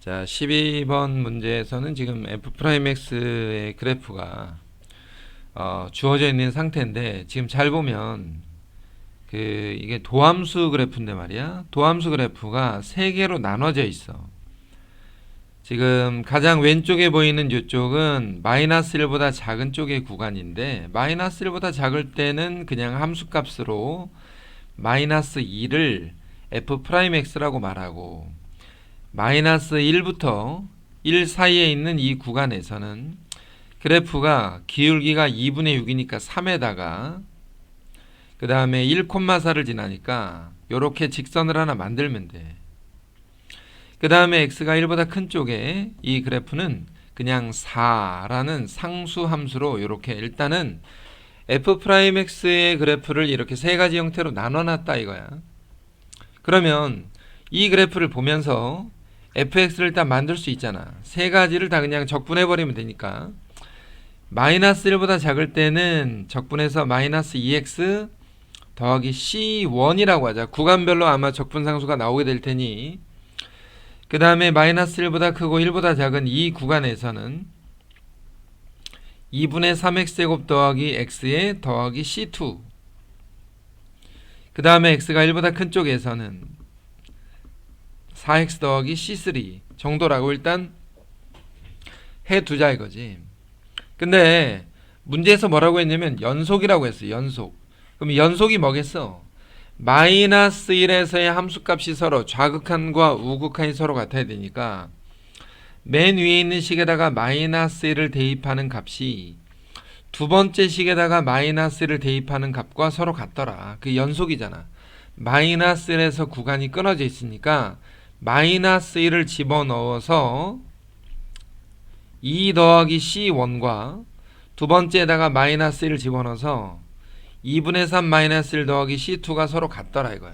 자, 12번 문제에서는 지금 F'X의 그래프가 주어져 있는 상태인데, 지금 잘 보면 이게 도함수 그래프인데 말이야. 도함수 그래프가 세 개로 나눠져 있어. 지금 가장 왼쪽에 보이는 이쪽은 마이너스 1보다 작은 쪽의 구간인데, 마이너스 1보다 작을 때는 그냥 함수값으로 마이너스 2를 F'X라고 말하고, 마이너스 1부터 1 사이에 있는 이 구간에서는 그래프가 기울기가 2분의 6이니까 3에다가 그 다음에 1,4를 지나니까 요렇게 직선을 하나 만들면 돼. 그 다음에 x가 1보다 큰 쪽에 이 그래프는 그냥 4라는 상수 함수로 요렇게 일단은 F'X의 그래프를 이렇게 세 가지 형태로 나눠놨다 이거야. 그러면 이 그래프를 보면서 fx를 일단 만들 수 있잖아. 세 가지를 다 그냥 적분해버리면 되니까 마이너스 1보다 작을 때는 적분해서 마이너스 2x 더하기 c1이라고 하자. 구간별로 아마 적분상수가 나오게 될 테니, 그 다음에 마이너스 1보다 크고 1보다 작은 이 구간에서는 2분의 3x제곱 더하기 x에 더하기 c2, 그 다음에 x가 1보다 큰 쪽에서는 4x 더하기 c3 정도라고 일단 해두자 이거지. 근데 문제에서 뭐라고 했냐면 연속이라고 했어요. 연속. 그럼 연속이 뭐겠어? 마이너스 1에서의 함수값이 서로 좌극한과 우극한이 서로 같아야 되니까 맨 위에 있는 식에다가 마이너스 1을 대입하는 값이 두 번째 식에다가 마이너스 1을 대입하는 값과 서로 같더라. 그 연속이잖아. 마이너스 1에서 구간이 끊어져 있으니까 마이너스 1을 집어넣어서 2 더하기 c1과 두 번째에다가 마이너스 1을 집어넣어서 2분의 3 마이너스 1 더하기 c2가 서로 같더라 이거야.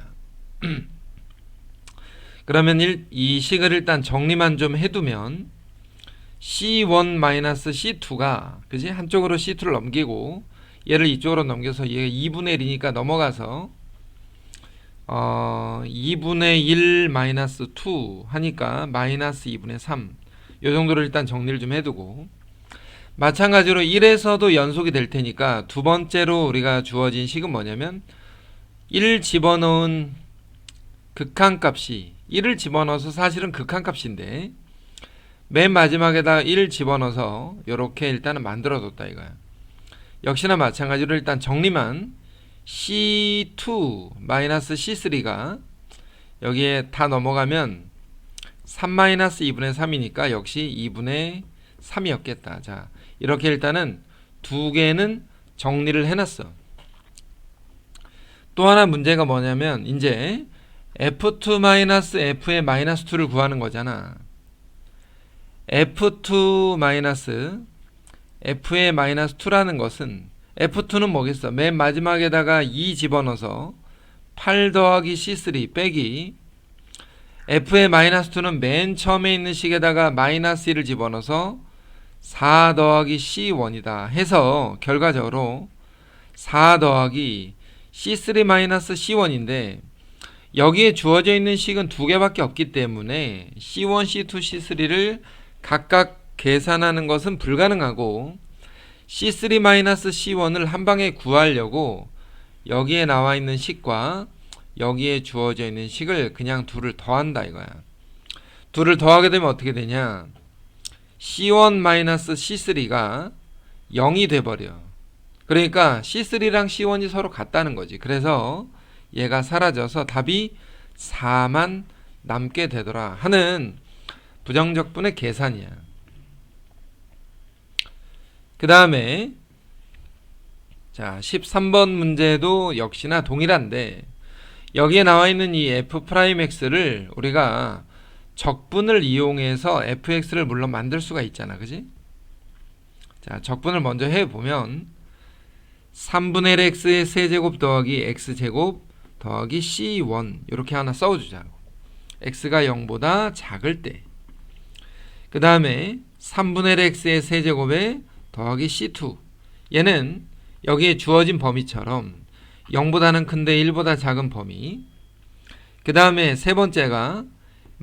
그러면 이 식을 일단 정리만 좀 해두면 c1 마이너스 c2가 그지? 한쪽으로 c2를 넘기고 얘를 이쪽으로 넘겨서 얘가 2분의 1이니까 넘어가서 2분의 1 마이너스 2 하니까 마이너스 2분의 3 요 정도로 일단 정리를 좀 해두고, 마찬가지로 1에서도 연속이 될 테니까 두 번째로 우리가 주어진 식은 뭐냐면 1 집어넣은 극한값이 1을 집어넣어서 사실은 극한값인데 맨 마지막에다 1 집어넣어서 요렇게 일단은 만들어뒀다 이거야. 역시나 마찬가지로 일단 정리만 C2 마이너스 C3가 여기에 다 넘어가면 3 마이너스 2분의 3이니까 역시 2분의 3이었겠다. 자, 이렇게 일단은 두 개는 정리를 해놨어. 또 하나 문제가 뭐냐면 이제 F2 마이너스 F의 마이너스 2를 구하는 거잖아. F2 마이너스 F의 마이너스 2라는 것은 F2는 뭐겠어? 맨 마지막에다가 2 집어넣어서 8 더하기 C3 빼기 F의 마이너스 2는 맨 처음에 있는 식에다가 마이너스 1을 집어넣어서 4 더하기 C1이다 해서 결과적으로 4 더하기 C3 마이너스 C1인데 여기에 주어져 있는 식은 두 개밖에 없기 때문에 C1, C2, C3를 각각 계산하는 것은 불가능하고 C3-C1을 한 방에 구하려고 여기에 나와 있는 식과 여기에 주어져 있는 식을 그냥 둘을 더한다 이거야. 둘을 더하게 되면 어떻게 되냐? C1-C3가 0이 돼버려. 그러니까 C3랑 C1이 서로 같다는 거지. 그래서 얘가 사라져서 답이 4만 남게 되더라 하는 부정적분의 계산이야. 그 다음에 자 13번 문제도 역시나 동일한데 여기에 나와 있는 이 F'X를 우리가 적분을 이용해서 fx를 물론 만들 수가 있잖아. 그지? 자, 적분을 먼저 해보면 3분의 1x의 세제곱 더하기 x제곱 더하기 c1 이렇게 하나 써주자고. x가 0보다 작을 때. 그 다음에 3분의 1x의 세제곱에 더하기 c2. 얘는 여기에 주어진 범위처럼 0보다는 큰데 1보다 작은 범위. 그 다음에 세 번째가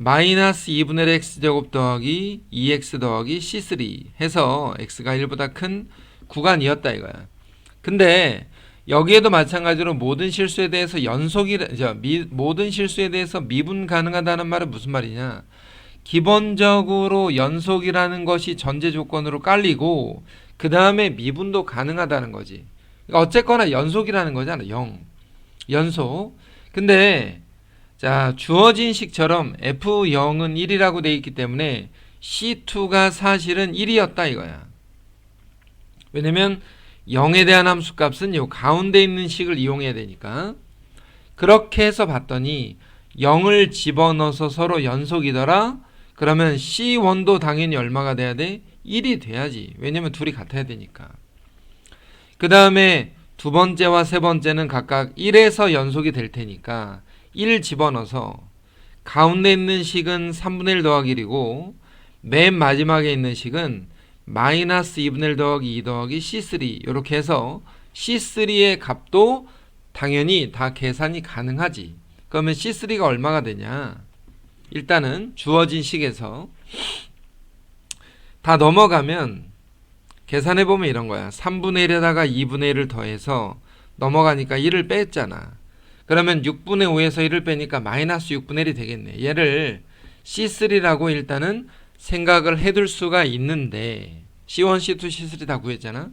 마이너스 2분의 1 x제곱 더하기 2x 더하기 c3 해서 x가 1보다 큰 구간이었다 이거야. 근데 여기에도 마찬가지로 모든 실수에 대해서 모든 실수에 대해서 미분 가능하다는 말은 무슨 말이냐? 기본적으로 연속이라는 것이 전제 조건으로 깔리고 그 다음에 미분도 가능하다는 거지. 그러니까 어쨌거나 연속이라는 거잖아. 0. 연속. 근데 자, 주어진 식처럼 F0은 1이라고 돼 있기 때문에 C2가 사실은 1이었다 이거야. 왜냐면 0에 대한 함수값은 요 가운데 있는 식을 이용해야 되니까. 그렇게 해서 봤더니 0을 집어넣어서 서로 연속이더라. 그러면 C1도 당연히 얼마가 돼야 돼? 1이 돼야지. 왜냐면 둘이 같아야 되니까. 그 다음에 두 번째와 세 번째는 각각 1에서 연속이 될 테니까 1 집어넣어서 가운데 있는 식은 3분의 1 더하기 1이고 맨 마지막에 있는 식은 마이너스 2분의 1 더하기 2 더하기 C3 이렇게 해서 C3의 값도 당연히 다 계산이 가능하지. 그러면 C3가 얼마가 되냐? 일단은 주어진 식에서 다 넘어가면 계산해보면 이런 거야. 3분의 1에다가 2분의 1을 더해서 넘어가니까 1을 뺐잖아. 그러면 6분의 5에서 1을 빼니까 마이너스 6분의 1이 되겠네. 얘를 C3라고 일단은 생각을 해둘 수가 있는데 C1, C2, C3 다 구했잖아.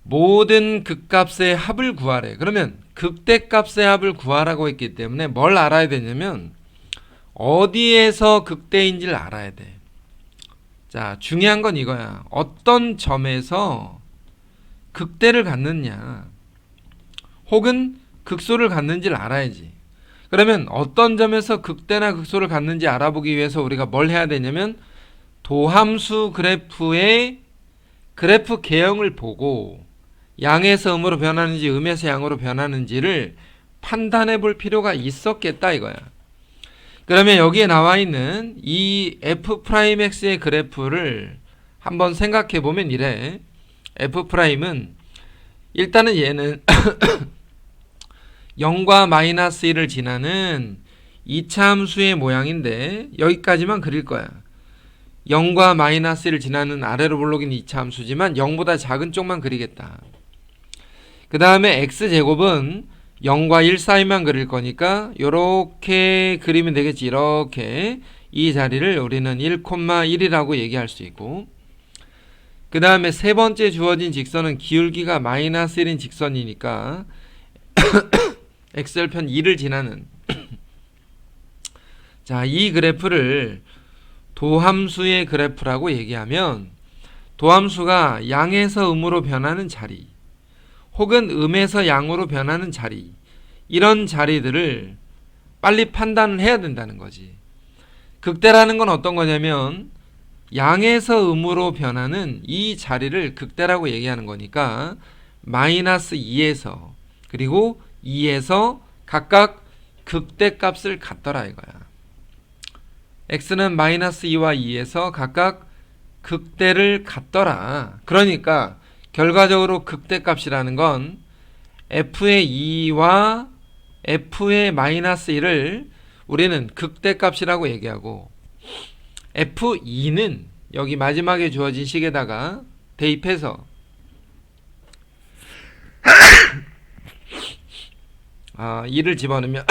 모든 극값의 합을 구하래. 그러면 극대값의 합을 구하라고 했기 때문에 뭘 알아야 되냐면 어디에서 극대인지를 알아야 돼. 자, 중요한 건 이거야. 어떤 점에서 극대를 갖느냐 혹은 극소를 갖는지를 알아야지. 그러면 어떤 점에서 극대나 극소를 갖는지 알아보기 위해서 우리가 뭘 해야 되냐면 도함수 그래프의 그래프 개형을 보고 양에서 음으로 변하는지 음에서 양으로 변하는지를 판단해 볼 필요가 있었겠다 이거야. 그러면 여기에 나와 있는 이 f'x의 그래프를 한번 생각해 보면 이래. f'은 일단은 얘는 0과 마이너스 1을 지나는 2차 함수의 모양인데 여기까지만 그릴 거야. 0과 마이너스 1을 지나는 아래로 볼록인 2차 함수지만 0보다 작은 쪽만 그리겠다. 그 다음에 x제곱은 0과 1 사이만 그릴 거니까 이렇게 그리면 되겠지. 이렇게 이 자리를 우리는 1,1이라고 얘기할 수 있고, 그 다음에 세 번째 주어진 직선은 기울기가 마이너스 1인 직선이니까 x절편 2를 지나는 자, 이 그래프를 도함수의 그래프라고 얘기하면 도함수가 양에서 음으로 변하는 자리 혹은 음에서 양으로 변하는 자리, 이런 자리들을 빨리 판단을 해야 된다는 거지. 극대라는 건 어떤 거냐면 양에서 음으로 변하는 이 자리를 극대라고 얘기하는 거니까 마이너스 2에서 그리고 2에서 각각 극대값을 갖더라 이거야. x는 마이너스 2와 2에서 각각 극대를 갖더라. 그러니까 결과적으로 극대값이라는 건 f의 2와 f의 마이너스 1을 우리는 극대값이라고 얘기하고 f2는 여기 마지막에 주어진 식에다가 대입해서 2를 집어넣으면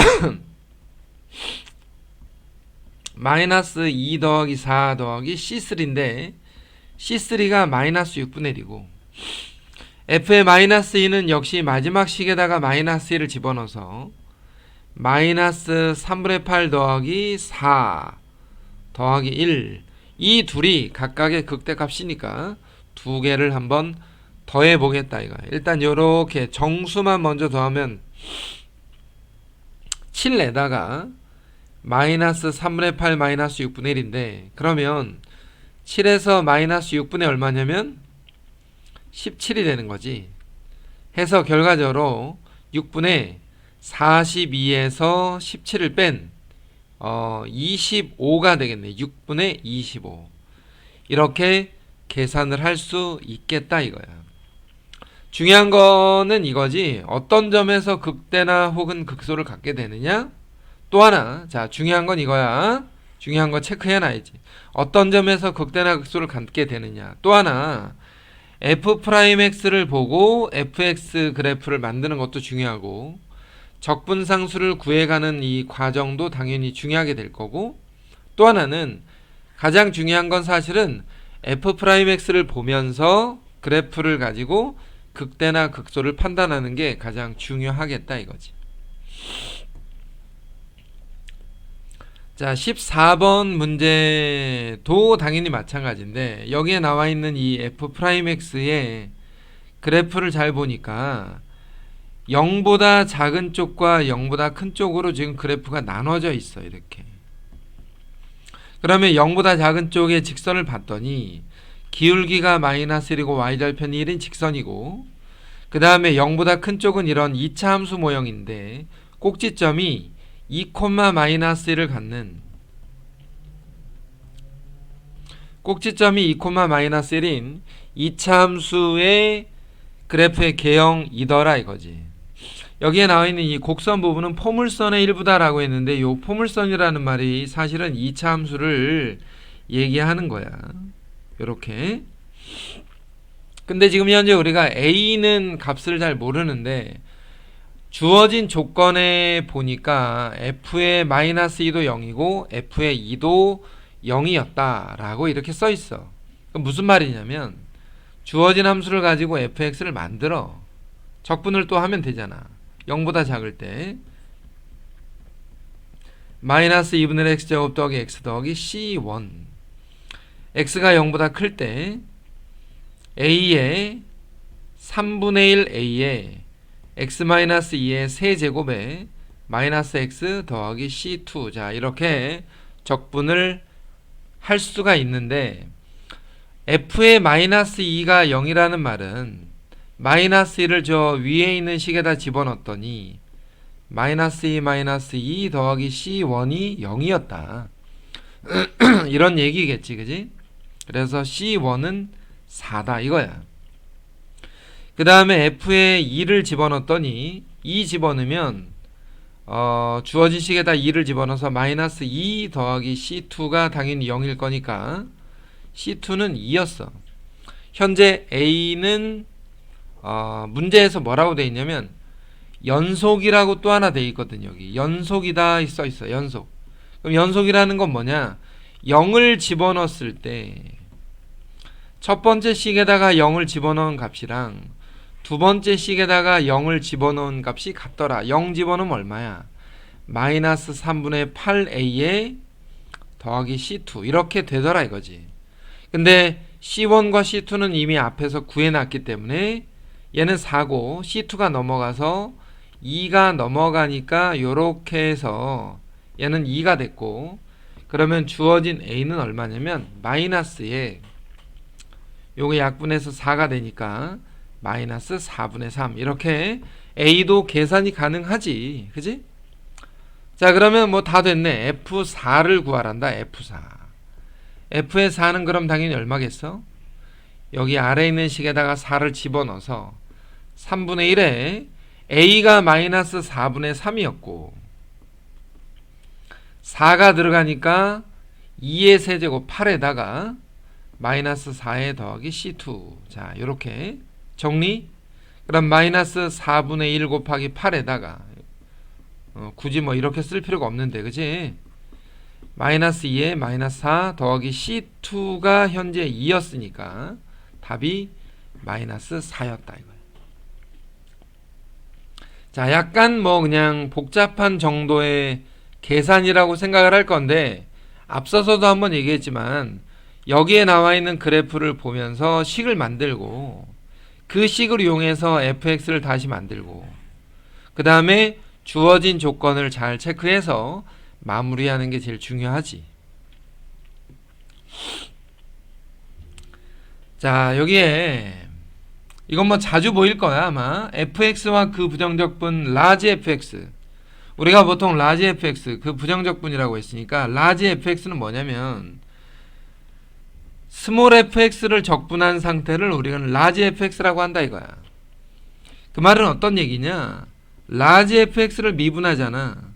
마이너스 2 더하기 4 더하기 C3인데 C3가 마이너스 6분의 1이고 f의 마이너스 2는 역시 마지막 식에다가 마이너스 1을 집어넣어서 마이너스 3분의 8 더하기 4 더하기 1, 이 둘이 각각의 극대값이니까 두 개를 한번 더해 보겠다 이거야. 일단 요렇게 정수만 먼저 더하면 7에다가 마이너스 3분의 8 마이너스 6분의 1인데 그러면 7에서 마이너스 6분의 얼마냐면 17이 되는 거지. 해서 결과적으로 6분의 42에서 17을 뺀 25가 되겠네. 6분의 25. 이렇게 계산을 할 수 있겠다 이거야. 중요한 거는 이거지. 어떤 점에서 극대나 혹은 극소를 갖게 되느냐? 또 하나, 자, 중요한 건 이거야. 중요한 거 체크해놔야지. 어떤 점에서 극대나 극소를 갖게 되느냐. 또 하나, f'x를 보고 fx 그래프를 만드는 것도 중요하고, 적분상수를 구해가는 이 과정도 당연히 중요하게 될 거고, 또 하나는 가장 중요한 건 사실은 f'x를 보면서 그래프를 가지고 극대나 극소를 판단하는 게 가장 중요하겠다 이거지. 자, 14번 문제도 당연히 마찬가지인데 여기에 나와 있는 이 f'x의 그래프를 잘 보니까 0보다 작은 쪽과 0보다 큰 쪽으로 지금 그래프가 나눠져 있어. 이렇게. 그러면 0보다 작은 쪽의 직선을 봤더니 기울기가 마이너스 1이고 y절편이 1인 직선이고, 그 다음에 0보다 큰 쪽은 이런 2차 함수 모형인데 꼭지점이 2, 마이너스 1을 갖는, 꼭지점이 2, 마이너스 1인 2차 함수의 그래프의 개형이더라 이거지. 여기에 나와 있는 이 곡선 부분은 포물선의 일부다라고 했는데 이 포물선이라는 말이 사실은 2차 함수를 얘기하는 거야. 요렇게. 근데 지금 현재 우리가 A는 값을 잘 모르는데 주어진 조건에 보니까 F의 마이너스 2도 0이고 F의 2도 0이었다라고 이렇게 써 있어. 그럼 무슨 말이냐면 주어진 함수를 가지고 fx를 만들어. 적분을 또 하면 되잖아. 0보다 작을 때 마이너스 2분의 x제곱 더하기 x 더하기 c1, x가 0보다 클 때 a의 3분의 1 a의 x-2의 세제곱에 마이너스 x 더하기 c2. 자, 이렇게 적분을 할 수가 있는데 f의 마이너스 2가 0이라는 말은 마이너스 1을 저 위에 있는 식에다 집어넣었더니 마이너스 2 더하기 c1이 0이었다. 이런 얘기겠지, 그지? 그래서 c1은 4다 이거야. 그 다음에 f에 2를 집어넣었더니 2 집어넣으면 주어진 식에다 2를 집어넣어서 마이너스 2 더하기 c2가 당연히 0일 거니까 c2는 2였어. 현재 a는 문제에서 뭐라고 돼 있냐면 연속이라고 또 하나 돼 있거든. 여기 연속이다 써 있어. 연속. 그럼 연속이라는 건 뭐냐? 0을 집어넣었을 때 첫 번째 식에다가 0을 집어넣은 값이랑 두 번째 식에다가 0을 집어넣은 값이 같더라. 0 집어넣으면 얼마야? 마이너스 3분의 8a에 더하기 c2 이렇게 되더라 이거지. 근데 c1과 c2는 이미 앞에서 구해놨기 때문에 얘는 4고 c2가 넘어가서 2가 넘어가니까 요렇게 해서 얘는 2가 됐고, 그러면 주어진 a는 얼마냐면 마이너스에 요게 약분해서 4가 되니까 마이너스 4분의 3 이렇게 a도 계산이 가능하지. 그지? 자, 그러면 뭐 다 됐네. f4를 구하란다. f4. f의 4는 그럼 당연히 얼마겠어? 여기 아래에 있는 식에다가 4를 집어넣어서 3분의 1에 a가 마이너스 4분의 3이었고 4가 들어가니까 2의 세제곱 8에다가 마이너스 4에 더하기 c2. 자, 요렇게 정리. 그럼 마이너스 4분의 1 곱하기 8에다가 굳이 뭐 이렇게 쓸 필요가 없는데, 그치? 마이너스 2에 마이너스 4 더하기 c2가 현재 2였으니까 답이 마이너스 4였다 이거야. 자, 약간 뭐 그냥 복잡한 정도의 계산이라고 생각을 할 건데 앞서서도 한번 얘기했지만 여기에 나와 있는 그래프를 보면서 식을 만들고 그 식을 이용해서 fx를 다시 만들고 그 다음에 주어진 조건을 잘 체크해서 마무리하는 게 제일 중요하지. 자, 여기에 이건 뭐 자주 보일 거야 아마. fx와 그 부정적분 라지 fx, 우리가 보통 라지 fx 그 부정적분이라고 했으니까 라지 fx는 뭐냐면 스몰 fx를 적분한 상태를 우리가 라지 fx라고 한다 이거야. 그 말은 어떤 얘기냐? 라지 fx를 미분하잖아.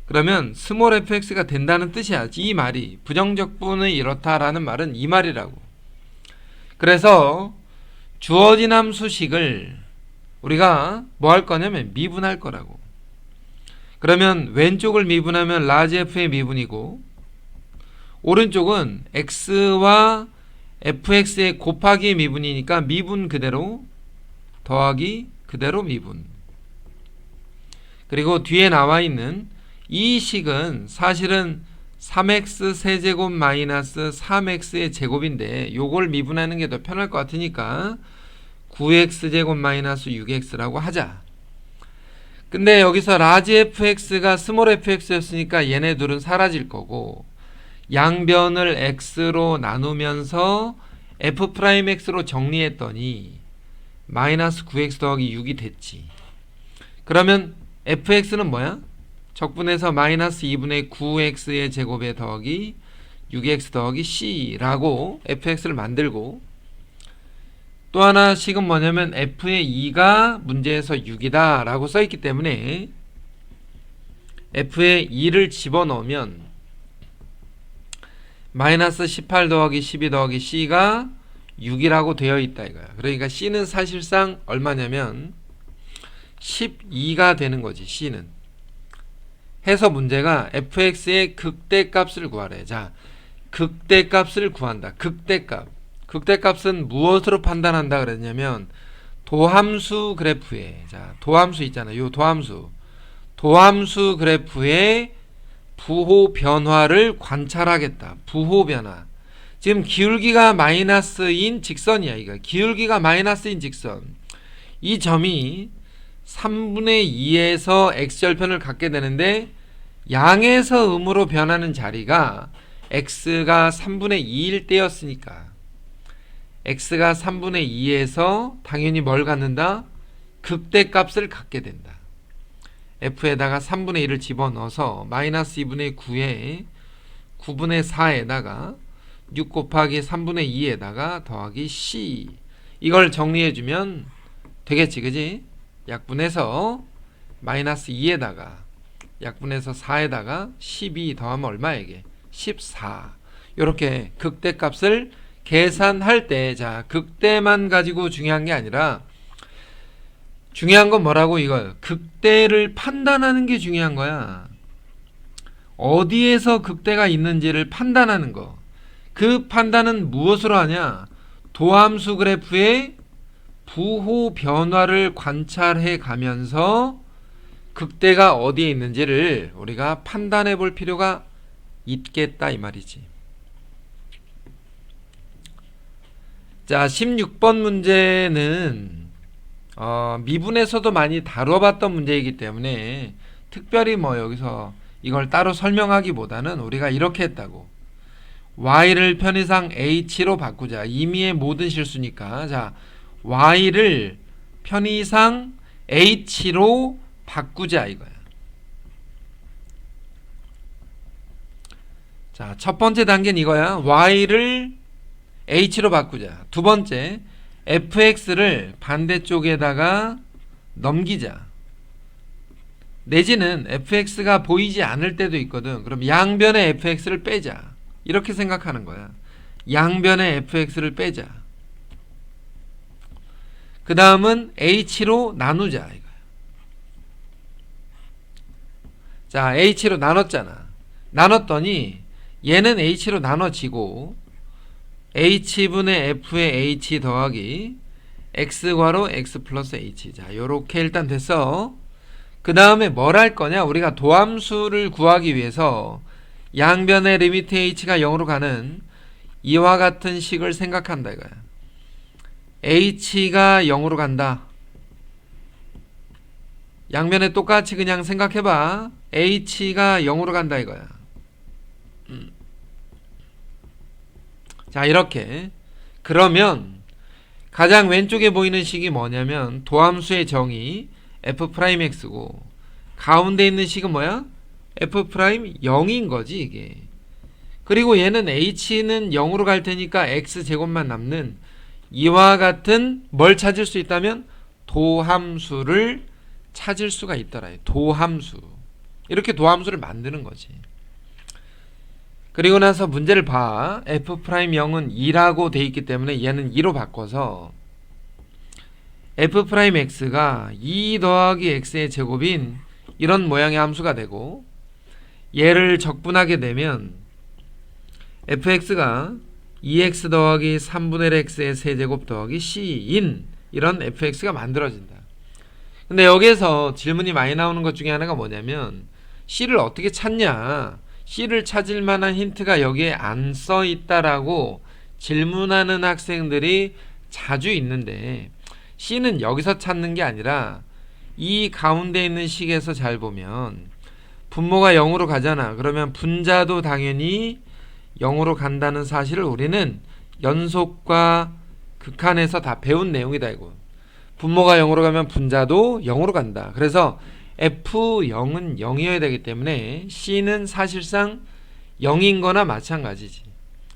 그러면 스몰 fx가 된다는 뜻이야. 이 말이 부정적분은 이렇다라는 말은 이 말이라고. 그래서 주어진 함수식을 우리가 뭐 할 거냐면 미분할 거라고. 그러면 왼쪽을 미분하면 라지 f의 미분이고 오른쪽은 x와 fx의 곱하기 미분이니까 미분 그대로 더하기 그대로 미분. 그리고 뒤에 나와 있는 이 식은 사실은 3x 세제곱 마이너스 3x의 제곱인데 요걸 미분하는 게 더 편할 것 같으니까 9x제곱 마이너스 6x라고 하자. 근데 여기서 라지 fx가 스몰 fx였으니까 얘네 둘은 사라질 거고 양변을 x로 나누면서 f'x로 정리했더니 마이너스 9x 더하기 6이 됐지. 그러면 fx는 뭐야? 적분해서 마이너스 2분의 9x의 제곱에 더하기 6x 더하기 c라고 fx를 만들고 또 하나 식은 뭐냐면 f의 2가 문제에서 6이다 라고 써있기 때문에 f의 2를 집어넣으면 마이너스 18 더하기 12 더하기 c가 6이라고 되어 있다 이거야. 그러니까 c는 사실상 얼마냐면 12가 되는 거지. c는 해서 문제가 fx의 극대값을 구하래. 자, 극대값을 구한다. 극대값은 무엇으로 판단한다 그랬냐면 도함수 그래프에, 자, 도함수 있잖아. 요 도함수 그래프의 부호 변화를 관찰하겠다. 부호 변화. 지금 기울기가 마이너스인 직선이야. 이거 기울기가 마이너스인 직선. 이 점이 3분의 2에서 x절편을 갖게 되는데 양에서 음으로 변하는 자리가 x가 3분의 2일 때였으니까 x가 3분의 2에서 당연히 뭘 갖는다? 극대값을 갖게 된다. f에다가 3분의 1을 집어넣어서 마이너스 2분의 9에 9분의 4에다가 6 곱하기 3분의 2에다가 더하기 c 이걸 정리해주면 되겠지, 그지? 약분해서 마이너스 2에다가 약분해서 4에다가 12 더하면 얼마 이게? 14. 이렇게 극대값을 계산할 때, 자, 극대만 가지고 중요한 게 아니라 중요한 건 뭐라고 이걸 극대를 판단하는 게 중요한 거야. 어디에서 극대가 있는지를 판단하는 거. 그 판단은 무엇으로 하냐? 도함수 그래프의 부호 변화를 관찰해 가면서 극대가 어디에 있는지를 우리가 판단해 볼 필요가 있겠다 이 말이지. 자, 16번 문제는 미분에서도 많이 다뤄봤던 문제이기 때문에 특별히 뭐 여기서 이걸 따로 설명하기보다는 우리가 이렇게 했다고. y를 편의상 h로 바꾸자. 임의의 모든 실수니까. 자, y를 편의상 h로 바꾸자 이거야. 자, 첫 번째 단계는 이거야. y를 h로 바꾸자. 두 번째, fx를 반대쪽에다가 넘기자. 내지는 fx가 보이지 않을 때도 있거든. 그럼 양변의 fx를 빼자. 이렇게 생각하는 거야. 양변의 fx를 빼자. 그 다음은 h로 나누자 이거야. 자, h로 나눴잖아. 나눴더니 얘는 h로 나눠지고 h분의 f의 h 더하기 x괄호 x 플러스 h. 자, 요렇게 일단 됐어. 그 다음에 뭘 할 거냐? 우리가 도함수를 구하기 위해서 양변의 리미트 h가 0으로 가는 이와 같은 식을 생각한다 이거야. h가 0으로 간다. 양변에 똑같이 그냥 생각해봐. h가 0으로 간다 이거야. 자, 이렇게. 그러면 가장 왼쪽에 보이는 식이 뭐냐면 도함수의 정의 f'x고 가운데 있는 식은 뭐야? f'0인 거지 이게. 그리고 얘는 h는 0으로 갈 테니까 x제곱만 남는 이와 같은 뭘 찾을 수 있다면 도함수를 찾을 수가 있더라. 도함수. 이렇게 도함수를 만드는 거지. 그리고 나서 문제를 봐. F'0은 2라고 돼 있기 때문에 얘는 2로 바꿔서 F'X가 2 더하기 X의 제곱인 이런 모양의 함수가 되고, 얘를 적분하게 되면 fx가 2x 더하기 3분의 1x의 세제곱 더하기 c인 이런 fx가 만들어진다. 근데 여기에서 질문이 많이 나오는 것 중에 하나가 뭐냐면 c를 어떻게 찾냐, c를 찾을 만한 힌트가 여기에 안 써 있다라고 질문하는 학생들이 자주 있는데, c는 여기서 찾는 게 아니라 이 가운데 있는 식에서 잘 보면 분모가 0으로 가잖아. 그러면 분자도 당연히 0으로 간다는 사실을 우리는 연속과 극한에서 다 배운 내용이다 이거. 분모가 0으로 가면 분자도 0으로 간다. 그래서 F0은 0이어야 되기 때문에 C는 사실상 0인 거나 마찬가지지.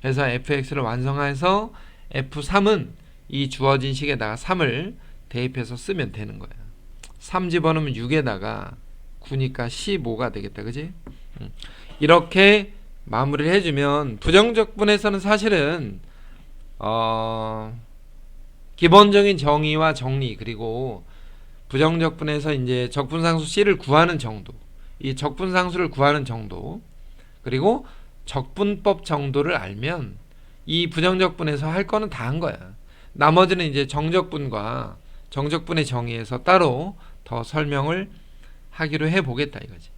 그래서 fx를 완성해서 F3은 이 주어진 식에다가 3을 대입해서 쓰면 되는 거야. 3 집어넣으면 6에다가 9니까 15가 되겠다. 그지? 이렇게 마무리를 해주면 부정적분에서는 사실은 기본적인 정의와 정리, 그리고 부정적분에서 이제 적분상수 C를 구하는 정도, 이 적분상수를 구하는 정도, 그리고 적분법 정도를 알면 이 부정적분에서 할 거는 다 한 거야. 나머지는 이제 정적분과 정적분의 정의에서 따로 더 설명을 하기로 해보겠다 이거지.